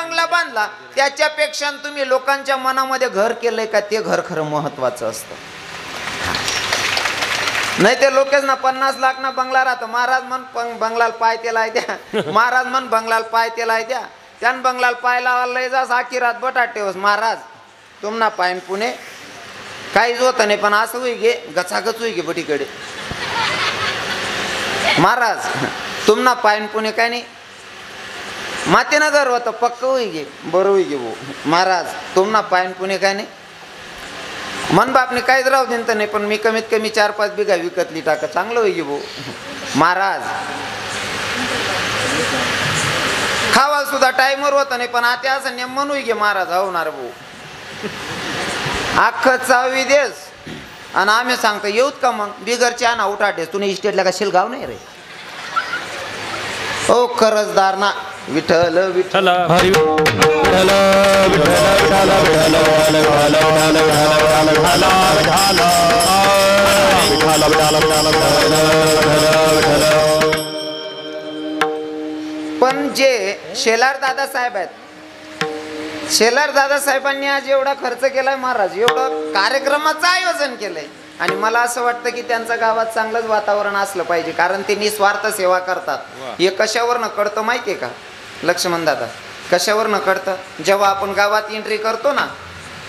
बंगला बांधला त्याच्यापेक्षा तुम्ही लोकांच्या मनामध्ये घर केलंय का ते घर खरं महत्वाचं असतं. नाही ते लोकच ना 50 लाख ना बंगला राहतो. महाराज म्हण बंगलाला पाय तेला द्या, महाराज म्हण बंगलाला पाय तेला द्या, त्यान बंगलाला पाय लावायला लय जास आखी रात बटाटे होस. महाराज तुम ना पायन पुणे काहीच होतं नाही पण असं होई गे गचागच होई गे बटीकडे. महाराज तुम ना पायन पुणे काय नाही मातेनं घर होतं पक्क होई गे बरं होई गे भाऊ. महाराज तुम ना पायन पुणे काय नाही मन बापने काहीच राहू देन तर नाही पण मी कमीत कमी 4-5 बिघा विकतली टाका चांगलं होई गे भाऊ. महाराज खावा सुद्धा टाईमवर होतं नाही पण आता असं नेमन होई गे महाराज होणार भाऊ. अख्खं चावी देस आणि आम्ही सांगतो येऊत का मग बिगरची आणा उठाटेस तुने इस्टेटला का शिलगाव नाही रे. ओ करजदार ना विठ्ठल विठ्ठल हरी विठ्ठल विठ्ठल पण जे शेलार दादा साहेब आहेत शेलार दादा साहेबांनी आज एवढा खर्च केलाय महाराज एवढं कार्यक्रमाचं आयोजन केलंय आणि मला असं वाटतं की त्यांचं गावात चांगलंच वातावरण असलं पाहिजे कारण ते निस्वार्थ सेवा करतात. हे कशावर न कळतं माहितीये का लक्ष्मण दादा कशावर न कळतं जेव्हा आपण गावात एंट्री करतो ना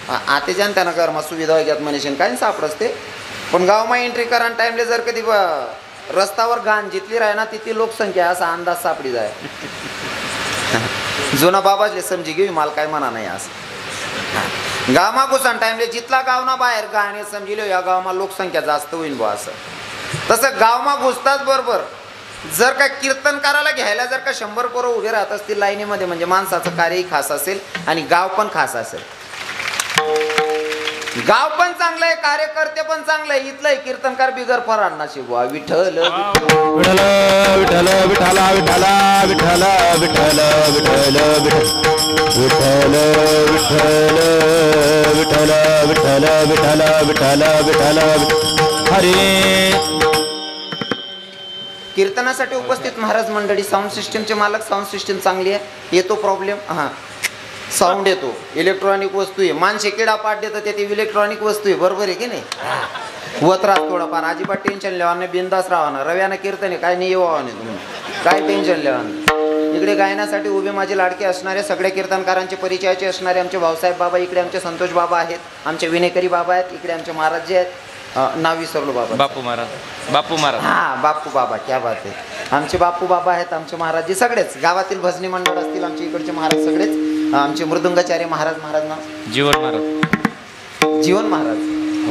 आता जनताना घरमा सुविधा वगैरे मनीषन काय सापडस ते पण गावमा एंट्री करा टाइमले जर कधी रस्त्यावर घाण जितली राही ना तिथली लोकसंख्या असा अंदाज सापडी जाय. जुना बाबाजले समजी घेऊ मला काय म्हणा नाही असं गावमा घुसन टाइमले जितला गावना बाहेर गाणे समजिलो या गावमा लोकसंख्या जास्त होईल बा असं. तसं गावमा घुसताच बरोबर जर का कीर्तन करायला घ्यायला जर का 100 पोरं उभे राहत असतील लाईनीमध्ये म्हणजे माणसाचं कार्यही खास असेल आणि गाव पण खास असेल. गाव पण चांगलं आहे कार्यकर्ते पण चांगलं आहे इथलं कीर्तनकार बिगर फरांना शिवा विठ्ठल विठ्ठल विठ्ठल विठ्ठल विठ्ठल विठ्ठल विठ्ठल विठ्ठल विठ्ठल विठ्ठल विठ्ठल विठ्ठल विठ्ठल हरे. कीर्तनासाठी उपस्थित महाराज मंडळी साऊंड सिस्टीमचे मालक साऊंड सिस्टीम चांगली आहे येतो प्रॉब्लेम हां साऊंड येतो इलेक्ट्रॉनिक वस्तू आहे माणसे किडा पाठ देतं ते इलेक्ट्रॉनिक वस्तू आहे बरोबर आहे की नाही होत राहत थोडाफार अजिबात टेन्शन लेवा नाही बिंदास राहा ना रव्यानं कीर्तन आहे काय नाही येवा नाही तुम्ही काय टेन्शन लेवा नाही. इकडे गायनासाठी उभे माझे लाडके असणारे सगळ्या कीर्तनकारांचे परिचयाचे असणारे आमचे भाऊसाहेब बाबा इकडे आमचे संतोष बाबा आहेत आमचे विनेकरी बाबा आहेत इकडे आमचे महाराज जे आहेत नाव विसरलो बाबा बापू महाराज हां बापू बाबा क्या बात आहे आमचे बापू बाबा आहेत आमचे महाराज जे सगळेच गावातील भजनी मंडळ असतील आमचे इकडचे महाराज सगळेच आमचे मृदुंगाचार्य महाराज नाव जीवन महाराज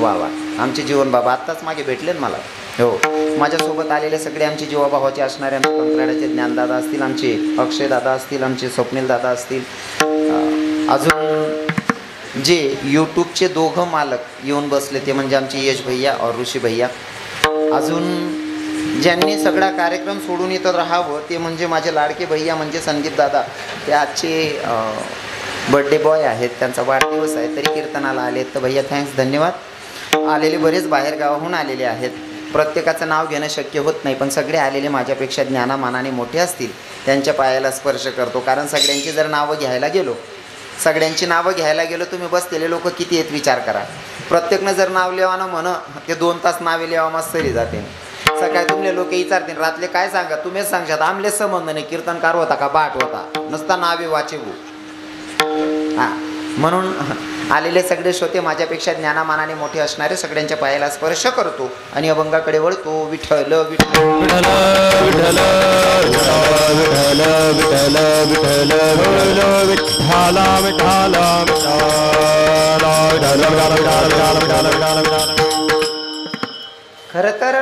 वा वा आमचे जीवन बाबा आत्ताच मागे भेटले मला हो माझ्यासोबत आलेले सगळे आमचे जीवाभावाचे असणारे आमचे कंत्राटाचे ज्ञानदादा असतील आमचे अक्षय दादा असतील आमचे स्वप्नील दादा असतील अजून जे यूट्यूबचे दोघं मालक येऊन बसले ते म्हणजे आमचे यश भैया और ऋषी भैया अजून ज्यांनी सगळा कार्यक्रम सोडून इथं राहावं ते म्हणजे माझे लाडके भैया म्हणजे संदीप दादा ते आजचे बर्थडे बॉय आहेत त्यांचा वाढदिवस आहे तरी कीर्तनाला आले तर भैया थँक्स धन्यवाद. आलेले बरेच बाहेर गावाहून आलेले आहेत प्रत्येकाचं नाव घेणं शक्य होत नाही पण सगळे आलेले माझ्यापेक्षा ज्ञानामानाने मोठे असतील त्यांच्या पायाला स्पर्श करतो कारण सगळ्यांची जर नावं घ्यायला गेलो सगळ्यांची नावं घ्यायला गेलो तुम्ही बसलेले लोक किती आहेत विचार करा प्रत्येकनं जर नाव लिहावं म्हण ते 2 तास नावे लिहावं मस्त सरी जाते. सकाळी तुमले लोक विचारतील रातले काय सांगा तुम्हीच सांगशात आमले संबंध नाही कीर्तनकार होता का बाट होता नुसता नावे वाचेबू हां म्हणून आलेले सगळे श्रोते माझ्यापेक्षा ज्ञानामानाने मोठे असणारे सगळ्यांच्या पायाला स्पर्श करतो आणि अभंगाकडे वळतो विठ्ठल विठ्ठल विठ्ठल विठ्ठल विठ्ठल खरं तर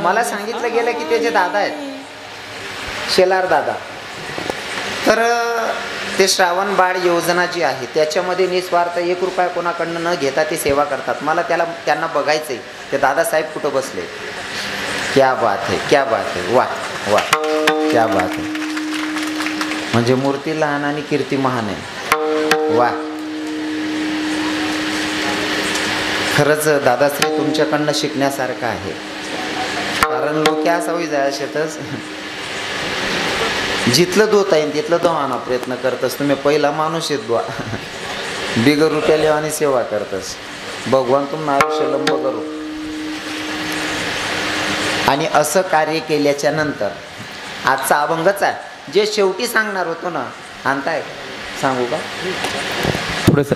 मला सांगितलं गेलं की ते जे दादा आहेत शेलार दादा तर ते श्रावण बाळ योजना जी आहे त्याच्यामध्ये निस्वार्थ 1 रुपया कोणाकडनं न घेता ते सेवा करतात. मला त्यांना बघायचं आहे ते दादासाहेब कुठं बसले. क्या बात है क्या बात है वा वा क्या बात है म्हणजे मूर्ती लहान आणि कीर्ती महान आहे वा. खरंच दादाश्री तुमच्याकडनं शिकण्यासारखं आहे कारण लोक असं होई जाय शेतच जिथलं दोता येईल तिथलं तो आणा प्रयत्न करतस. तुम्ही पहिला माणूस येत बुवा. बिगर रुपयाले आणि सेवा करतस. भगवान तुम्हाला आयुष्य लंब करू. आणि असं कार्य केल्याच्या नंतर आजचा अभंगच आहे जे शेवटी सांगणार होतो ना. आणताय सांगू का? पुढे सर,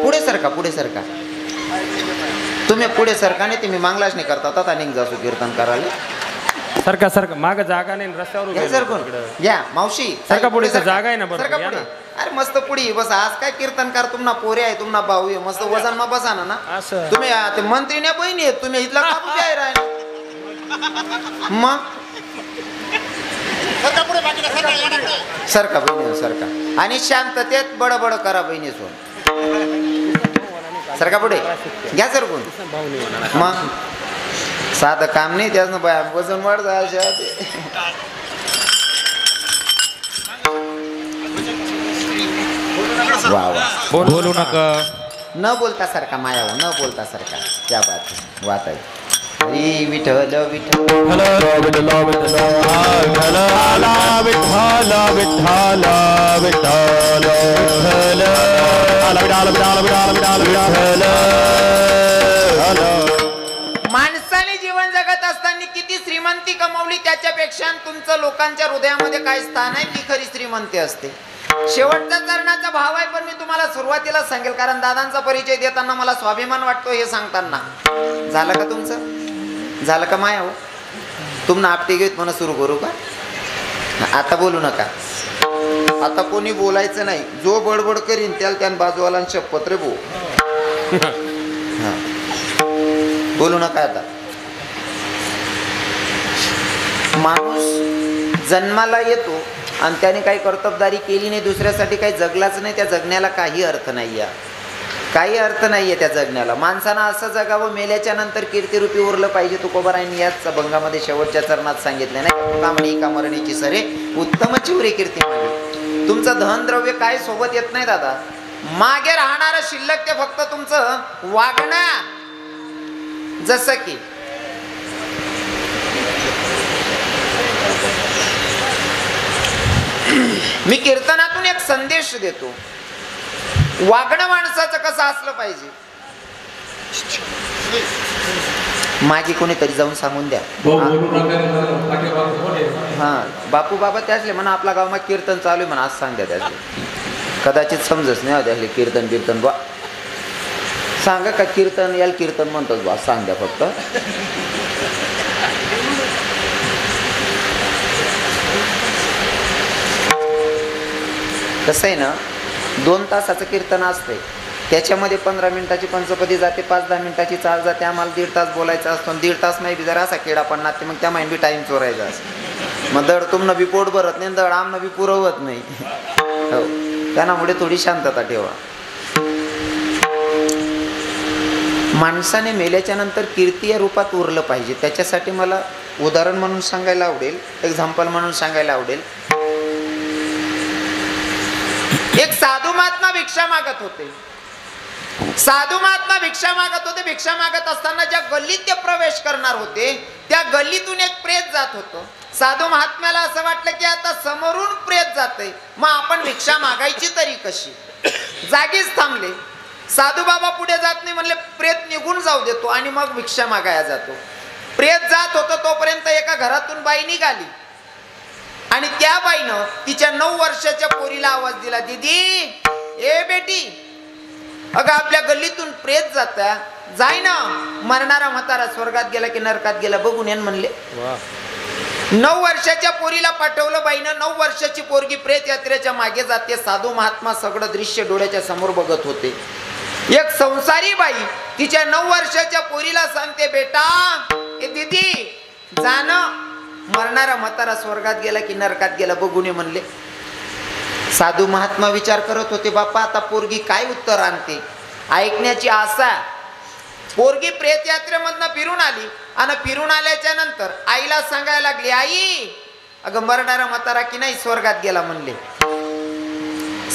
पुढे सरका, पुढे सरका. तुम्ही पुढे सरका नाही तुम्ही मागलाच नाही करता आता निघ जासू कीर्तन करायला. सरका सरका माग जागा नाही रस्त्यावर घ्या सरकून घ्या मावशी सरका पुढे जागा आहे ना बरं सरका या पुढे. ना. अरे मस्त पुढे बस. आज काय कीर्तनकार तुम्हाला पोरे आहे तुम्हाला भाऊ आहे मस्त वजन मा बसा ना. असं तुम्ही ते मंत्रीने बहिणी आहेत तुम्ही इथला कापूस आहे राय मग सरका बहिणी सरका. आणि शांततेत बडबड करा बहिणी सोन. सरका पुढे घ्या सरकून. मग साधं काम नाही त्याच बाया वजन वाढ जायच्या. वा वा. बोलू नका. न बोलता सारखा माया हो न बोलता सारखा. क्या बात है वात आहे. हरी विठ्ठल विठ्ठल विठ्ठल माणसाने जीवन जगत असताना किती श्रीमंती कमवली त्याच्यापेक्षा तुमचं लोकांच्या हृदयामध्ये काय स्थान आहे ती खरी श्रीमंती असते. शेवटचा चरणाचा भाव आहे पण मी तुम्हाला सुरुवातीला सांगेल कारण दादांचा परिचय देताना मला स्वाभिमान वाटतो हे सांगताना. झालं का तुमचं? झालं का माया हो? तुम्हाला आपटे घेत म्हणा सुरू करू का? आता बोलू नका. आता कोणी बोलायचं नाही. जो बडबड करीन त्याला त्यान बाजूवाला शपथ रे बो. हा बोलू नका आता. माणूस जन्माला येतो आणि त्याने काही कर्तबदारी केली नाही दुसऱ्यासाठी काही जगलाच नाही. त्या जगण्याला काही अर्थ नाही आहे. काही अर्थ नाहीये त्या जगण्याला. माणसानं असं जगावं मेल्याच्या नंतर कीर्तिरूपी उरलं पाहिजे. तुकोबारायांनी याच अभंगामध्ये शेवटच्या चरणात सांगितलं नाही का म्हणे का मरणीची सरे उत्तम चिवरे कीर्ती मागे. तुमचं धन द्रव्य काय सोबत येत नाही दादा. मागे राहणारं शिल्लक ते फक्त तुमचं वागणं. जसं की मी कीर्तनातून एक संदेश देतो. वागणं माणसाचं कसं असलं पाहिजे. मागे कोणीतरी जाऊन सांगून द्या. हा बापू बाबा त्यासले म्हणा आपल्या गावात कीर्तन चालू आहे म्हणा आज सांग द्या त्यासले. कदाचित समजच नाही त्यासले कीर्तन कीर्तन बा सांगा का कीर्तन याला कीर्तन म्हणतात बा सांग द्या फक्त. कसं आहे ना 2 तासाचं कीर्तन असतंय त्याच्यामध्ये 15 मिनिटाची पंचपदी जाते 5-10 मिनिटाची चाल जाते. आम्हाला 1.5 तास बोलायचं असतो. 1.5 तास नाही बी जरा असा खेळा पडणार ते मग त्या माहिती बी टाईम चोरायचा असं. मग दड तुमनं बी पोट भरत नाही दड आमनं बी पुरवत नाही. हो त्यामुळे थोडी शांतता ठेवा. माणसाने मेल्याच्या नंतर कीर्ती या रूपात उरलं पाहिजे. त्याच्यासाठी मला उदाहरण म्हणून सांगायला आवडेल. एक्झाम्पल म्हणून सांगायला आवडेल. एक साधू महात्मा भिक्षा मागत होते. साधू महात्मा भिक्षा मागत होते. भिक्षा मागत असताना ज्या गल्लीत ते प्रवेश करणार होते त्या गल्लीतून एक प्रेत जात होतं. साधू महात्म्याला असं वाटलं की आता समोरून प्रेत जाते मग आपण भिक्षा मागायची तरी कशी. जागीच थांबले. साधू बाबा पुढे जात नाही म्हणले प्रेत निघून जाऊ देतो आणि मग भिक्षा मागायला जातो. प्रेत जात होतं तोपर्यंत एका घरातून बाई निघाली आणि त्या बाईनं तिच्या 9 वर्षाच्या पोरीला आवाज दिला. दीदी ए बेटी अगं आपल्या गल्लीतून प्रेत जाता जाय ना. मरणारा म्हातारा स्वर्गात गेला की नरकात गेला बघून येन म्हणले. 9 वर्षाच्या पोरीला पाठवलं बाईनं. 9 वर्षाची पोरगी प्रेत यात्रेच्या मागे जाते. साधू महात्मा सगळं दृश्य डोळ्याच्या समोर बघत होते. एक संसारी बाई तिच्या 9 वर्षाच्या पोरीला सांगते बेटा ए दीदी जाणं मरणारा म्हातारा स्वर्गात गेला की नरकात गेला बघून ये म्हणले. साधू महात्मा विचार करत होते बापा आता पोरगी काय उत्तर आणते. ऐकण्याची आशा. पोरगी प्रेत यात्रेमधनं फिरून आली आणि फिरून आल्याच्या नंतर आईला सांगायला लागली आई अगं मरणारा म्हातारा की नाही स्वर्गात गेला म्हणले.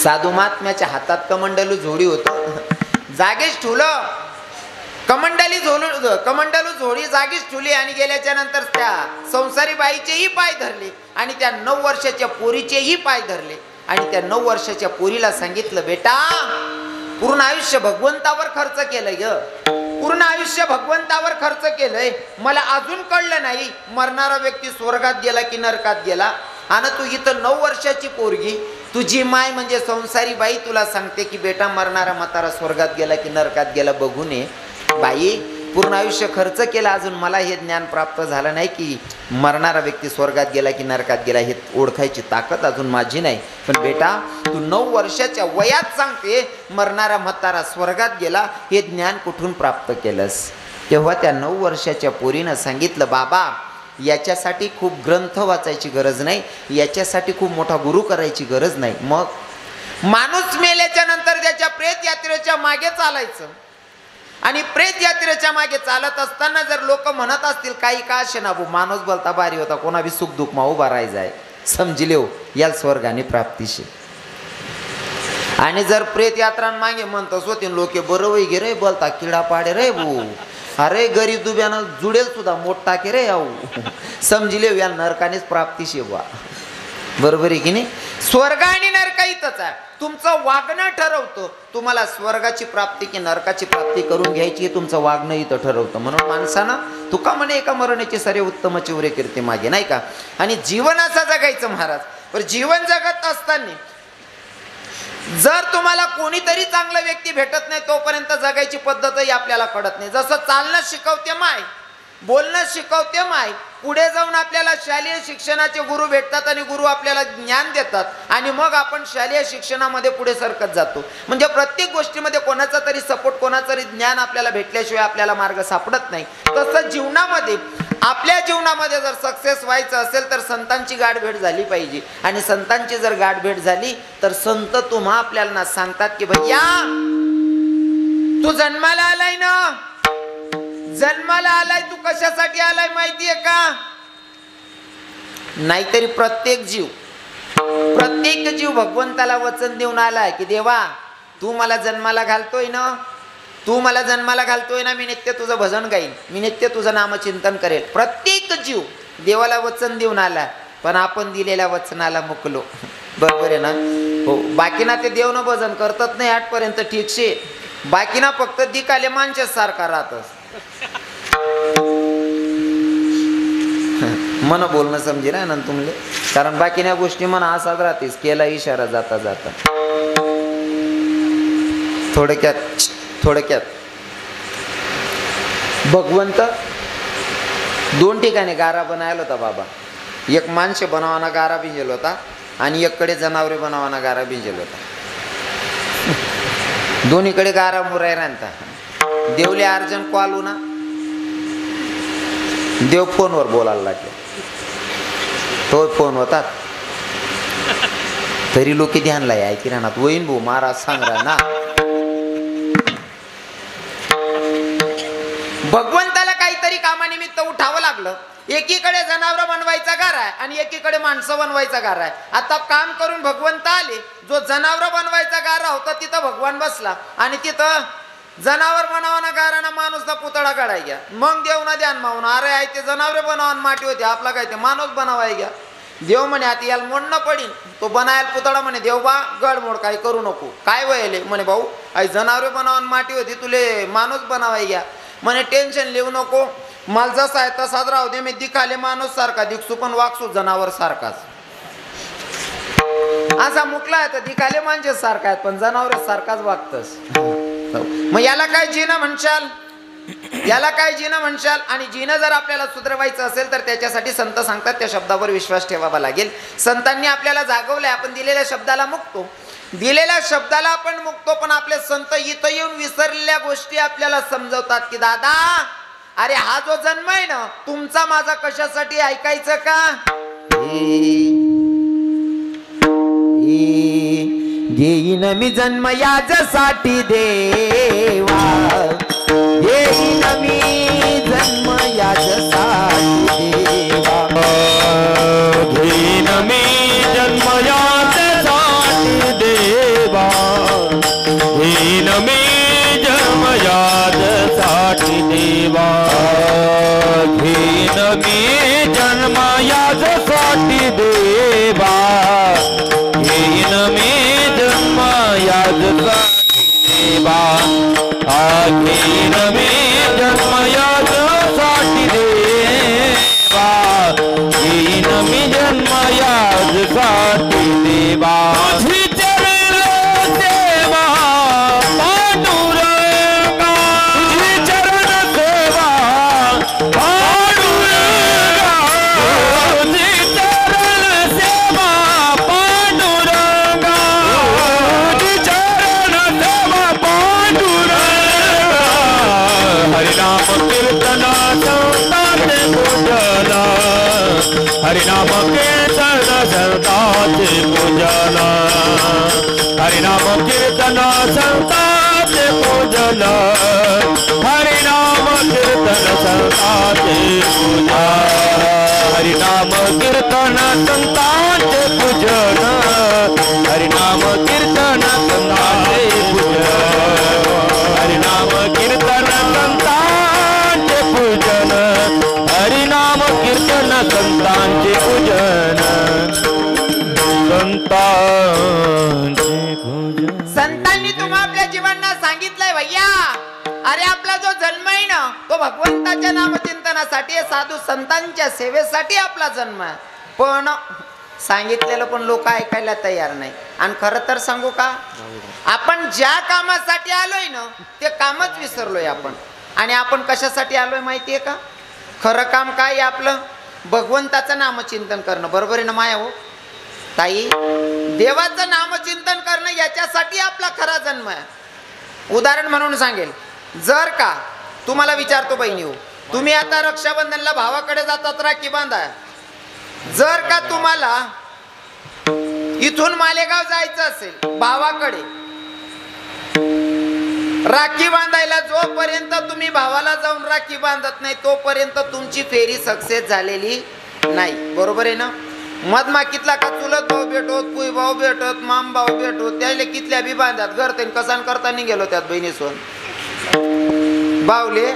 साधू महात्म्याच्या हातात कमंडलू झोडी होत. जागेच ठुलं कमंडलू झोळी जागीच ठेवली आणि गेल्याच्या नंतर त्या संसारी बाईचेही पाय धरले आणि त्या 9 वर्षाच्या पोरीचेही पाय धरले आणि त्या 9 वर्षाच्या पोरीला सांगितलं, बेटा पूर्ण आयुष्य भगवंतावर खर्च केलंय ग, पूर्ण आयुष्य भगवंतावर खर्च केलंय, मला अजून कळलं नाही मरणारा व्यक्ती स्वर्गात गेला की नरकात गेला, आणि तू इथं 9 वर्षाची पोरगी तुझी माय म्हणजे संसारी बाई तुला सांगते की बेटा मरणारा म्हातारा स्वर्गात गेला की नरकात गेला, बघून ये बाई, पूर्ण आयुष्य खर्च केला अजून मला हे ज्ञान प्राप्त झालं नाही की मरणारा व्यक्ती स्वर्गात गेला की नरकात गेला, हे ओळखायची ताकद अजून माझी नाही, पण बेटा तू 9 वर्षाच्या वयात सांगते मरणारा म्हातारा स्वर्गात गेला, हे ज्ञान कुठून प्राप्त केलंस? तेव्हा त्या 9 वर्षाच्या पोरीनं सांगितलं, बाबा याच्यासाठी खूप ग्रंथ वाचायची गरज नाही, याच्यासाठी खूप मोठा गुरु करायची गरज नाही. मग माणूस मेल्याच्या नंतर त्याच्या प्रेत यात्रेच्या मागे चालायचं आणि प्रेत यात्रेच्या मागे चालत असताना जर लोक म्हणत असतील काही का असे ना भाऊ माणूस बोलता भारी होता, कोणा बी सुख दुःख मा उभा राहायचाय, समजले हो याल स्वर्गाने प्राप्तीशे. आणि जर प्रेत यात्रा मागे म्हणतोस होते लोक बरं वै गे रे बोलता किडा पाडे रे भाऊ, अरे गरीब दुब्यानं जुडेल सुद्धा मोठ टाके रे याऊ, समजले या नरकानेच प्राप्तीशे बा. बरोबर आहे की नाही? स्वर्ग आणि नरक इथंच आहे, तुमचं वागणं ठरवतं तुम्हाला स्वर्गाची प्राप्ती की नरकाची प्राप्ती करून घ्यायची, तुमचं वागणं इथं ठरवतं. म्हणून माणसानं तुका म्हणे एका मरणाची सारे उत्तम चिवरे कीर्ती मागे, नाही का? आणि जीवन असं जगायचं महाराज. पण जीवन जगत असताना जर तुम्हाला कोणीतरी चांगला व्यक्ती भेटत नाही तोपर्यंत जगायची पद्धतही आपल्याला कळत नाही. जसं चालणं शिकवते माय, बोलणं शिकवते माय, पुढे जाऊन आपल्याला शालेय शिक्षणाचे गुरु भेटतात आणि गुरु आपल्याला ज्ञान देतात आणि मग आपण शालेय शिक्षणामध्ये पुढे सरकत जातो. म्हणजे प्रत्येक गोष्टीमध्ये कोणाचा तरी सपोर्ट, कोणाचं तरी ज्ञान आपल्याला भेटल्याशिवाय आपल्याला मार्ग सापडत नाही. तसं जीवनामध्ये आपल्या जीवनामध्ये जर सक्सेस व्हायचं असेल तर संतांची गाठभेट झाली पाहिजे आणि संतांची जर गाठभेट झाली तर संत तुम्हा आपल्याला सांगतात की भैया तू जन्माला आलाय ना, जन्माला आलाय तू कशासाठी आलाय माहितीये का? नाहीतरी प्रत्येक जीव भगवंताला वचन देऊन आलाय की देवा तू मला जन्माला घालतोय ना, तू मला जन्माला घालतोय ना, मी नित्य तुझं भजन गाईन, मी नित्य तुझं नामचिंतन करेल. प्रत्येक जीव देवाला वचन देऊन आला, पण आपण दिलेल्या वचनाला मुकलो. बरोबर आहे ना? हो. बाकीना ते देव न भजन करतात नाही आठपर्यंत ठीक शे, बाकीना फक्त दिकाले माणसे सारखा राहतस. मन बोलणं समजे ना तुमले, कारण बाकीच्या गोष्टी मन असाच राहतेस, केला इशारा जाता जाता. थोडक्यात भगवंत 2 ठिकाणी गारा बनायला होता बाबा. एक माणसे बनवाना गारा भिंजेल होता आणि एककडे जनावरे बनवाना गारा भिंजेल होता. दोन्हीकडे गारा मुराय राहता. देवले अर्जन कॉल ना, देव फोनवर बोलायला लागले, तो फोन होता तरी लोक ध्यानला आहे की राहणार वहीन भाऊ महाराज सांग राहा ना. भगवंताला काहीतरी कामानिमित्त उठावं लागलं. एकीकडे जनावर बनवायचा गार आहे आणि एकीकडे माणसं बनवायचा गार आहे. आता काम करून भगवंत आले, जो जनावर बनवायचा गारा होता तिथं भगवान बसला आणि तिथं जनावर बनवाना गाराना माणूसचा पुतळा काढाय घ्या. मग देव ना ध्यान मावून अरे आहे ते जनावरे बनवान माटी होते, आपला काय ते माणूस बनवाय घ्या. देव म्हणे आता याला मोडणं पडीन. तो बनायला पुतळा म्हणे देव बा गडमोड काही करू नको, काय वयले म्हणे भाऊ आई जनावरे बनवान माटी होती तुले माणूस बनवाय घ्या. म्हणे टेन्शन लिहू नको, मला जसा आहे तसाच राहू दे, मी दिखाले माणूस सारखा दिसू पण वागसू जनावर सारखाच. असा मुकला आहे तर दिखाले माणसे सारखा आहेत पण जनावर सारखाच वागतस. मग याला काय जीनं म्हणशाल, याला काय जीनं म्हणशाल? आणि जीनं जर आपल्याला सुधरवायचं असेल तर त्याच्यासाठी संत सांगतात त्या शब्दावर विश्वास ठेवावा लागेल. संतांनी आपल्याला जागवलंय, आपण दिलेल्या शब्दाला मुकतो, दिलेल्या शब्दाला आपण मुकतो, पण आपले संत इथं येऊन विसरलेल्या गोष्टी आपल्याला समजवतात की दादा अरे हा जो जन्म आहे ना तुमचा माझा कशासाठी ऐकायचं का? घेईन मी जन्म याच्यासाठी देवा, घेईन मी जन्म याच्यासाठी देवा, घेईन मी जन्म याच्यासाठी देवा, घेईन मी जन्म याच्यासाठी देवा अखिल मी जन्म यासाठी देवा अखिल मी जन्म यासाठी देवा तुझी चरण सेवा पांडुरंगा तुझी चरण सेवा पांडुरंगा तुझी चरण सेवा पांडुरंगा तुझी चरण सेवा पांडुरंगा हरिनाम कीर्तन संतांचे पूजन हरिनाम कीर्तन संतांचे पूजन हरिनाम कीर्तन संतांचे पूजन हरिनाम कीर्तन संतांचे पूजन हरिनाम कीर्तन संतांचे पूजन हरिनाम कीर्तन संतांचे पूजन हरिनाम कीर्तन संतांचे पूजन हरिनाम कीर्तन संतांचे पूजन संतांचे पूजन. संतांनी तुम्हा आपल्या जीवनात सांगितलंय भैया, अरे आपला जो जन्म आहे ना तो भगवंताच्या नामचिंतनासाठी आहे, साधू संतांच्या सेवेसाठी आपला जन्म आहे. पण सांगितलेलं पण लोक ऐकायला तयार नाही. आणि खरं तर सांगू का, आपण ज्या कामासाठी आलोय ना ते कामच विसरलोय आपण. आणि आपण कशासाठी आलोय माहितीये का? खरं काम काय आहे आपलं? भगवंताचं नामचिंतन करणं. बरोबर आहे ना माया हो ताई? देवाचं नामचिंतन करणं याच्यासाठी आपला खरा जन्म आहे. उदाहरण म्हणून सांगेल, जर का तुम्हाला विचारतो बहिणी हो, तुम्ही आता रक्षाबंधनला भावाकडे जातात राखी बांधा. जर का तुम्हाला इथून मालेगाव जायचं असेल भावाकडे राखी बांधायला, जोपर्यंत तुम्ही भावाला जाऊन राखी बांधत नाही तोपर्यंत तुमची फेरी सक्सेस झालेली नाही. बरोबर आहे ना? मधमाकीतला का चुलत भाऊ भेटोत, पुई भाऊ भेटत, माम भाऊ भेटोत, त्याले कितल्या बी बांधतात घरते कसान करता गेलो त्यात बहिणीसोन बावले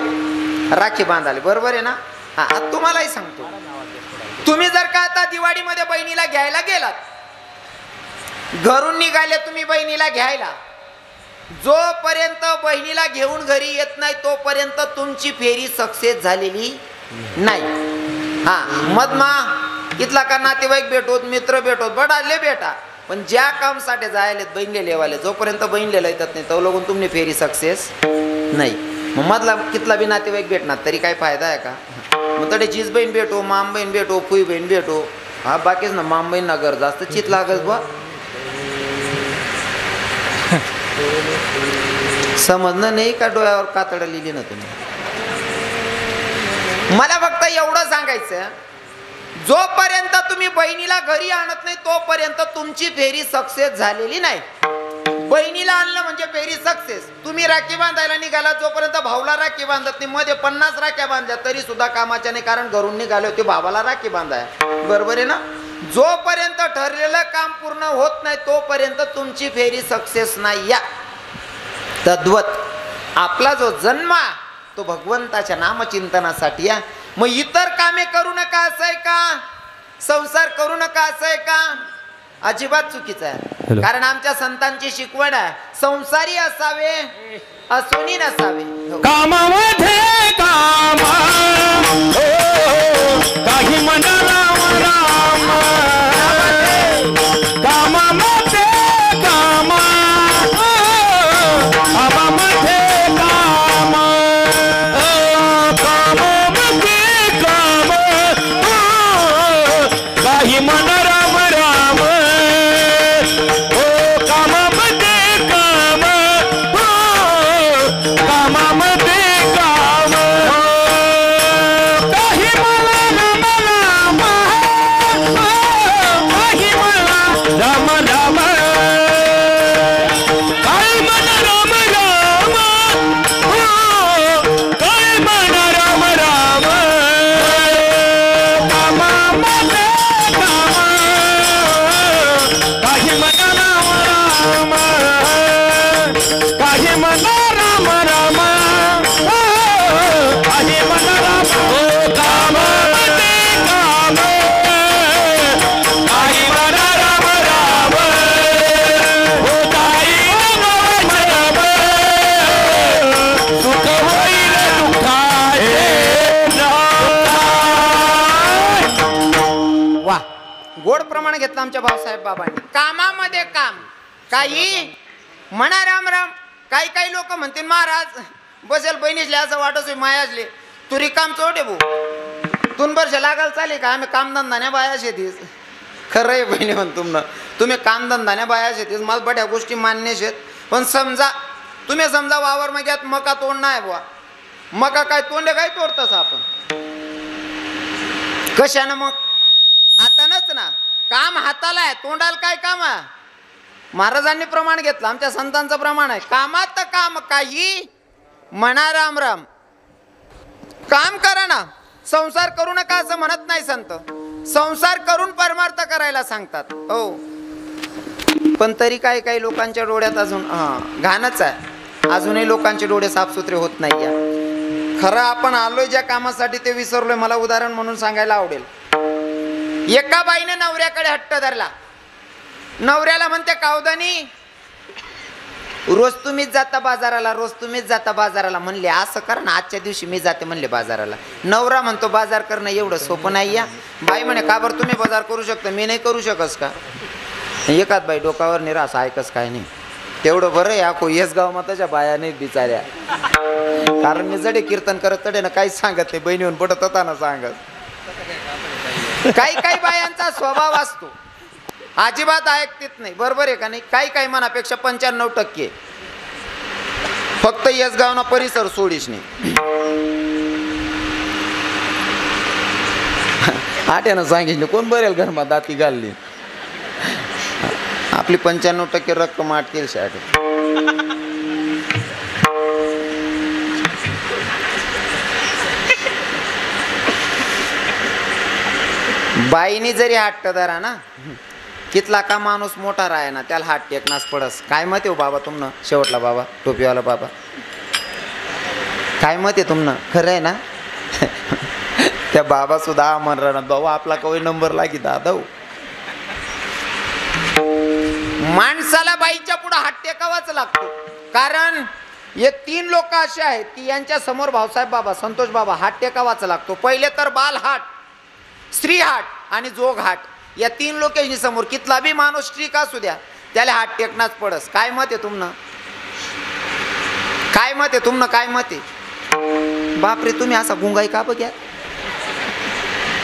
राखी बांधाले. बरोबर आहे ना? हा, तुम्हालाही सांगतो, तुम्ही जर का आता दिवाळीमध्ये बहिणीला घ्यायला गेलात, घरून निघाले तुम्ही बहिणीला घ्यायला, जोपर्यंत बहिणीला घेऊन घरी येत नाही तोपर्यंत तुमची फेरी सक्सेस झालेली नाही. हा, मधमा इथला का नातेवाईक भेटोत, मित्र भेटोत, बडाले बेटा, पण ज्या कामसाठी जायले बहिणले लेवाले, जोपर्यंत बहिणलेला येतात नाही तो लोगून तुमने फेरी सक्सेस नाही. मग मधला कितला बी नातेवाईक भेटणार तरी काय फायदा आहे का? मग तडे चीज बहीण भेटो, माम बहीण भेटो, फुई बहीण भेटो, हा बाकीच ना माम बहीण ना घर जास्त चित लागत बा. समजणं नाही का? डोळ्यावर कातड लिहिली ना तुम्ही? मला फक्त एवढं सांगायचं, जोपर्यंत तुम्ही बहिणीला घरी आणत नाही तोपर्यंत तुमची फेरी सक्सेस झालेली नाही. बहिणीला आणलं म्हणजे फेरी सक्सेस. तुम्ही राखी बांधायला निघाला, जोपर्यंत भाऊला राखी बांधत नाही, मध्ये 50 राख्या बांधल्या तरी सुद्धा कामाच्या नाही, कारण घरून निघाले होते भावाला राखी बांधाय. बरोबर आहे ना? जोपर्यंत ठरलेलं काम पूर्ण होत नाही तोपर्यंत तुमची फेरी सक्सेस नाही. या तद्वत आपला जो जन्म तो भगवंताच्या नामचिंतनासाठी या. मग इतर कामे करू नका असं आहे का? संसार करू नका असं आहे का? अजिबात चुकीचं आहे. कारण आमच्या संतांची शिकवण आहे, संसारी असावे असुनी नसावे. कामामध्ये काम काही मन राम राम, कामामध्ये काम कामामध्ये काम कामामध्ये काम काही मन राम राम, कामामध्ये काम कामामध्ये काम काही मला घेतलं आमच्या भाऊसाहेब बाबांनी. कामामध्ये काम. काही म्हणा राम राम. काही काही लोक म्हणतील महाराज बसेल बहिणीसले असं वाटत मायाजले तू रिकाम चोटे भाऊ 2 वर्ष लागाल चालेल का. आम्ही कामधंदाने बाया शेतीस. खरं आहे बहिणी म्हण तुम्ही कामधंदाने बाया शेतीस. मला बड्या गोष्टी मान्य शेत. पण समजा तुम्ही समजा वावर मग यात मका तोडणं आहे बुवा. मका काय तोंडे काय तोडतस आपण कशानं मग हातानच ना. काम हाताला आहे तोंडाला काय काम आहे. महाराजांनी प्रमाण घेतलं आमच्या संतांचं प्रमाण आहे. कामात काम काही म्हणा राम राम. काम करा ना. संसार करू नका असं म्हणत नाही संत. संसार करून परमार्थ करायला सांगतात. हो पण तरी काही काही लोकांच्या डोळ्यात अजून घाणच आहे. अजूनही लोकांचे डोळे साफसुथरे होत नाही आहे. खरं आपण आलोय ज्या कामासाठी ते विसरलोय. मला उदाहरण म्हणून सांगायला आवडेल. एका बाईने नवऱ्याकडे हट्ट धरला. नवऱ्याला म्हणते कावदानी रोज तुम्हीच जाता बाजाराला रोज तुम्हीच जाता बाजाराला. म्हणले असं कर ना आजच्या दिवशी मी जाते म्हणले बाजाराला. नवरा म्हणतो बाजार करणं एवढं सोपं नाही या. बाई म्हणे का बरं तुम्ही बाजार करू शकता मी नाही करू शकस का. एकाच बाई डोकावर निराश ऐकस काय नाही. तेवढं बरं आहे आखो येस गाव माताच्या बाया नाहीत बिचाऱ्या. कारण मी जडे कीर्तन करत तडे ना काहीच सांगत नाही. बहिणीहून पडत होता ना सांगत. काही काही बायांचा स्वभाव असतो अजिबात ऐकत नाही. बरोबर आहे का नाही. काही काही मनापेक्षा 95% फक्त येस गावना परिसर सोडीच नाही. आट्यानं सांगितलं कोण बरेल घरमा दाती घालली. आपली 95% रक्कम आटकेल शाट. बाईनी जरी हट्ट धरा ना कितला का माणूस मोठा राहे ना त्याला हात टेकनास पडस. काय मत आहे बाबा तुमनं. शेवटला बाबा टोपीवाला बाबा काय मत आहे तुमनं. खरं आहे ना. त्या बाबा सुद्धा म्हण राहणार बाबा आपला कवय नंबर लागी दादा. माणसाला बाईच्या पुढे हात टेकावाच लागतो. कारण हे 3 लोक असे आहेत की यांच्या समोर भाऊसाहेब बाबा संतोष बाबा हात टेकावाच लागतो. पहिले तर बालहाट स्त्री हाट आणि जोग हाट या 3 लोकांनी समोर कितला बी माणूस स्त्री का असू द्या त्याला हात टेकनाच पडस. काय मत आहे तुमनं. काय मत आहे तुमनं. काय मत आहे. बापरे तुम्ही असा गुंगाई का बघ्या.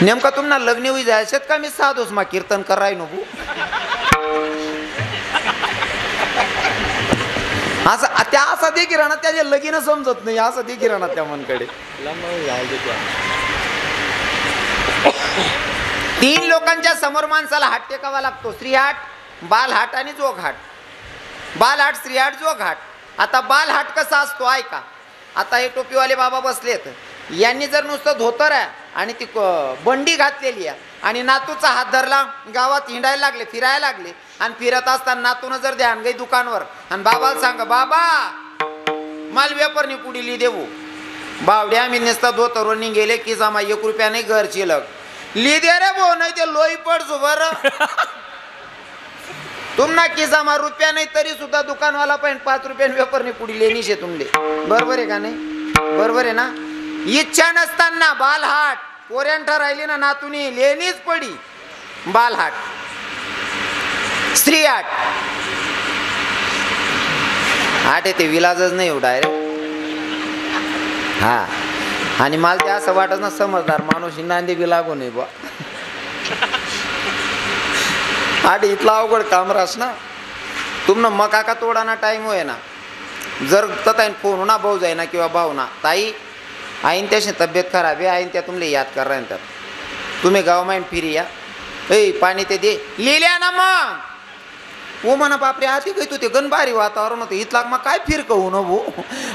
नेमका तुम्हाला लग्न होई जायचं का मी साधूस मा कीर्तन कराय नको. असं त्या असा देखील राहणार त्याच्या लगीन समजत नाही. असं देखील राहणार त्या मनकडे. 3 लोकांच्या समोर माणसाला हात टेकावा लागतो. स्त्री हाट बालहाट आणि जोग हाट. बालहाट स्त्री हाट जोग हाट. आता बालहाट कसा असतो ऐका. आता हे टोपीवाले बाबा बसलेत. यांनी जर नुसतं धोतर आहे आणि ती बंडी घातलेली आहे आणि नातूचा हात धरला गावात हिंडायला लागले फिरायला लागले आणि फिरत असताना नातून जर ध्यान गई दुकानवर आणि बाबाला सांगा बाबा माल व्यापारनी पुढीली देऊ. बावड्या आम्ही नुसता धोतरवर गेले की जमा 1 रुपया नाही घर चिलक लिदे रे भाऊ नाही ते लोई पडसो बर. तुम्हाला किसामा रुपया नाही तरी सुद्धा दुकानवाला पण 5 रुपयाने व्यापारनी पुढी लेणी शे तुमले. बरोबर आहे का नाही. बरोबर आहे ना. इच्छा नसताना बालहाट पोऱ्यांठा राहिली ना नातुनी लेणीच पडी. बालहाट स्त्री हाट हाट ते विलाजच नाही हो डायरेक्ट. हा आणि मला ते असं वाटत ना समजदार माणूस नांदे बी लागू नये बा. आठ इथला अवघड काम रास ना. तुमनं मका का तोडाना टाइम होय ना. जर तताईन फोन होना भाऊ जाय ना किंवा भाऊ ना ताई आईन त्याची तब्येत खराब आहे आईन त्या तुमले याद कर राहतात. तुम्ही गाव माईन फिरी या ए पाणी ते दे लिहिल्या ना मग. हो म्हणा बापरे आधी काही तू ते गणबारी वातावरण होतं इथला मग काय फिर कहू न भो.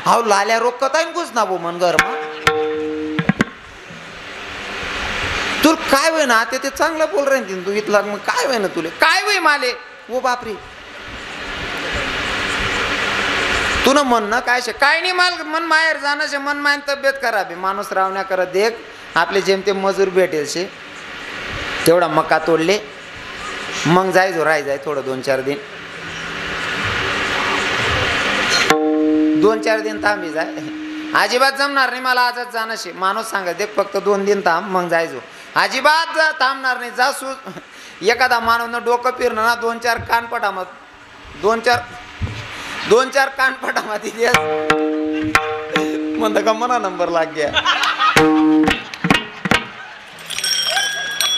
हाव लाल्या रोग कताईन घुस ना भो मन घर मग. तू काय वय ना ते चांगलं बोल राहील तू इथला मग काय वय ना तुले काय वय माले. ओ बापरे तू न मन ना काय काय नाही माल मन माहेर जाणं मन मायन तब्येत खराब आहे माणूस रावण्या करत देख आपले जेमते मजूर भेटेल शे तेवढा मका तोडले मग जायचो राही जाय थोडं 2-4 दिन 2-4 दिन थांबी जाय. अजिबात जमणार नाही मला आजच जाणं शे. माणूस सांगा देख फक्त 2 दिन थांब मग जायचो. अजिबात थांबणार नाही. जा एखादा मानव डोकं फिरणं ना 2-4 कानपटामध्ये 2-4 कानपटामध्ये म्हणतं का मना नंबर लाग गया.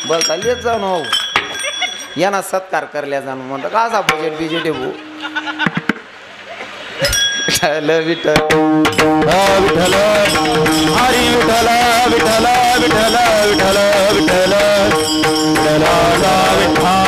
बस चाललेच जाऊन हो यांना सत्कार करल्या जाणून म्हणतं का असा बजेट बिजेट आहे भाऊ. विठ्ठल विठ्ठल हरी विठ्ठल विठ्ठल विठ्ठल विठ्ठल विठ्ठल विठ्ठल विठ्ठल